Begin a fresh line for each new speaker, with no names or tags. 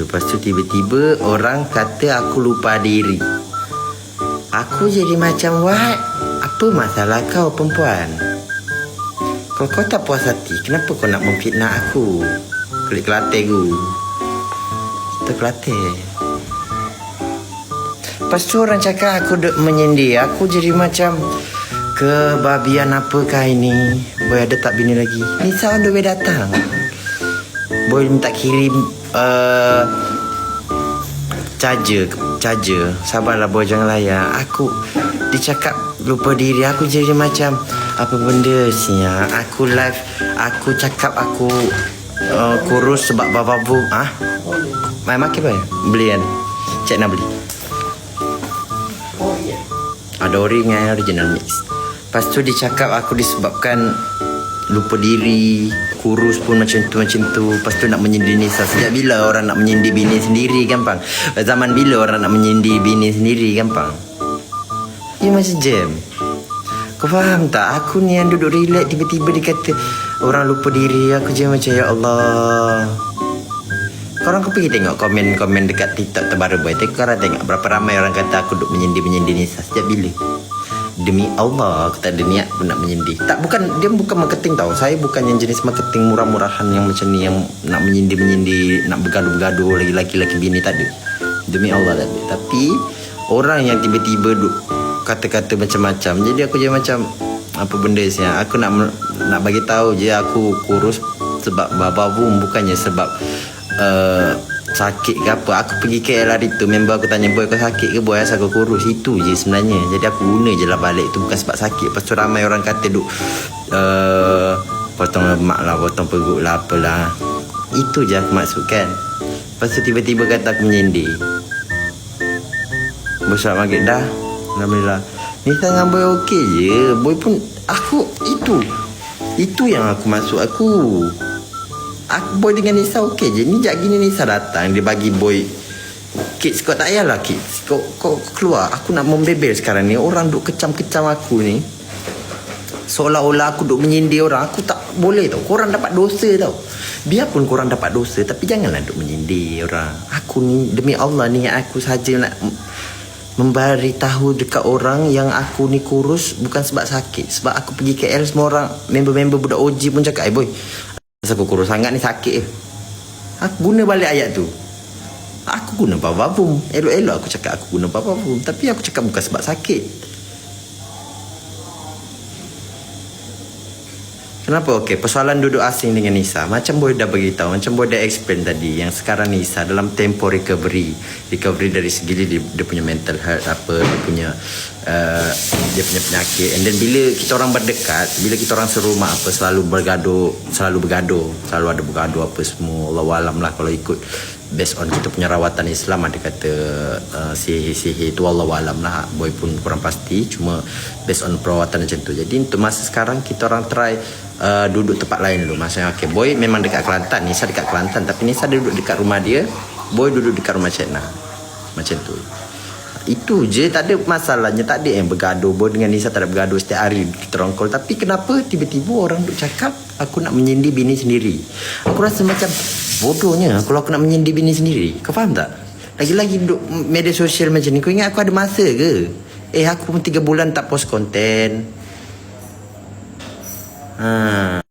tu. Lepas tu tiba-tiba orang kata aku lupa diri. Aku jadi macam, what? Apa masalah kau perempuan? Kalau kau tak puas hati, kenapa kau nak memfitnah aku? Klik Kelantan ku. Kita Kelantan. Lepas tu orang cakap aku duk menyindir. Aku jadi macam, kebabian apakah ini? Boy ada tak bini lagi? Nisa on the way datang. Boy minta kirim charger. Sabarlah boy, jangan layan. Aku dicakap lupa diri. Aku jadi macam, apa benda siap? Aku live, aku cakap aku kurus sebab bababu. Mai makan apa? Beli kan? Cik nak beli. Ada ori dengan original mix. Lepas tu dicakap aku disebabkan lupa diri, kurus pun macam tu. Lepas tu nak menyindir Nisa. Sejak bila orang nak menyindir bini sendiri, gampang? Zaman bila orang nak menyindir bini sendiri, gampang? Dia macam jam. Kau faham tak? Aku ni yang duduk relax, tiba-tiba dia kata orang lupa diri. Aku je macam, ya Allah. Korang kau pergi tengok komen-komen dekat TikTok terbaru boy. Korang tengok berapa ramai orang kata aku duduk menyindir Nisa. Sejak bila? Demi Allah, aku tak ada niat pun nak menyindir. Dia bukan marketing tau. Saya bukan yang jenis marketing murah-murahan yang macam ni, yang nak menyindir, nak bergaduh-gaduh laki-laki bini, tak ada. Demi Allah tak ada. Tapi orang yang tiba-tiba kata-kata macam-macam. Jadi aku je macam, apa benda sih? Aku nak bagi tahu je aku kurus sebab bababu, bukannya sebab sakit ke apa. Aku pergi KL hari tu, member aku tanya, boy kau sakit ke boy, asal kau kurus? Itu je sebenarnya. Jadi aku guna je lah balik tu, bukan sebab sakit. Lepas tu ramai orang kata potong lemak lah, potong perut lah, apalah. Itu je aku maksudkan. Lepas tu tiba-tiba kata aku menyindir. Besar maghrib dah, alhamdulillah. Nisa dengan boy okey je. Boy pun, aku itu yang aku maksud. Aku boy dengan Nisa okey je. Ni jap gini Nisa datang, dia bagi boy kids. Kau tak payahlah kids, kau keluar. Aku nak membebel sekarang ni. Orang duk kecam-kecam aku ni, seolah-olah aku duk menyindir orang. Aku tak boleh tau. Korang dapat dosa tau. Biarpun korang dapat dosa, tapi janganlah duk menyindir orang. Aku ni, demi Allah ni, aku saja nak memberitahu dekat orang yang aku ni kurus bukan sebab sakit. Sebab aku pergi KL, semua orang, member-member budak OG pun cakap, boy, asal aku kurus sangat ni, sakit je. Aku guna balik ayat tu. Aku guna bababum. Elok-elok aku cakap aku guna bababum, tapi aku cakap bukan sebab sakit. Kenapa? Okey, persoalan duduk asing dengan Nisa, macam boy dah beritahu, macam boy dah explain tadi, yang sekarang Nisa dalam tempo recovery dari segi dia punya mental health, apa dia punya penyakit. And then bila kita orang berdekat, bila kita orang serumah apa, selalu bergaduh, selalu ada bergaduh apa semua. Allahualam lah, kalau ikut based on kita punya rawatan Islam, ada kata sihir-sihir tu, Allahualam lah. Boy pun kurang pasti, cuma based on perawatan macam tu. Jadi untuk masa sekarang kita orang try duduk tempat lain dulu. Maksudnya okay, boy memang dekat Kelantan, Nisa dekat Kelantan, tapi Nisa duduk dekat rumah dia, boy duduk dekat rumah Cik Nah. Macam tu. Itu je, tak ada masalahnya. Tak ada yang bergaduh. Boy dengan Nisa tak ada bergaduh, setiap hari kita orang call. Tapi kenapa tiba-tiba orang duk cakap aku nak menyindir bini sendiri? Aku rasa macam bodohnya kalau aku nak menyindir bini sendiri. Kau faham tak? Lagi-lagi duk media sosial macam ni, kau ingat aku ada masa ke? Aku pun 3 bulan tak post konten.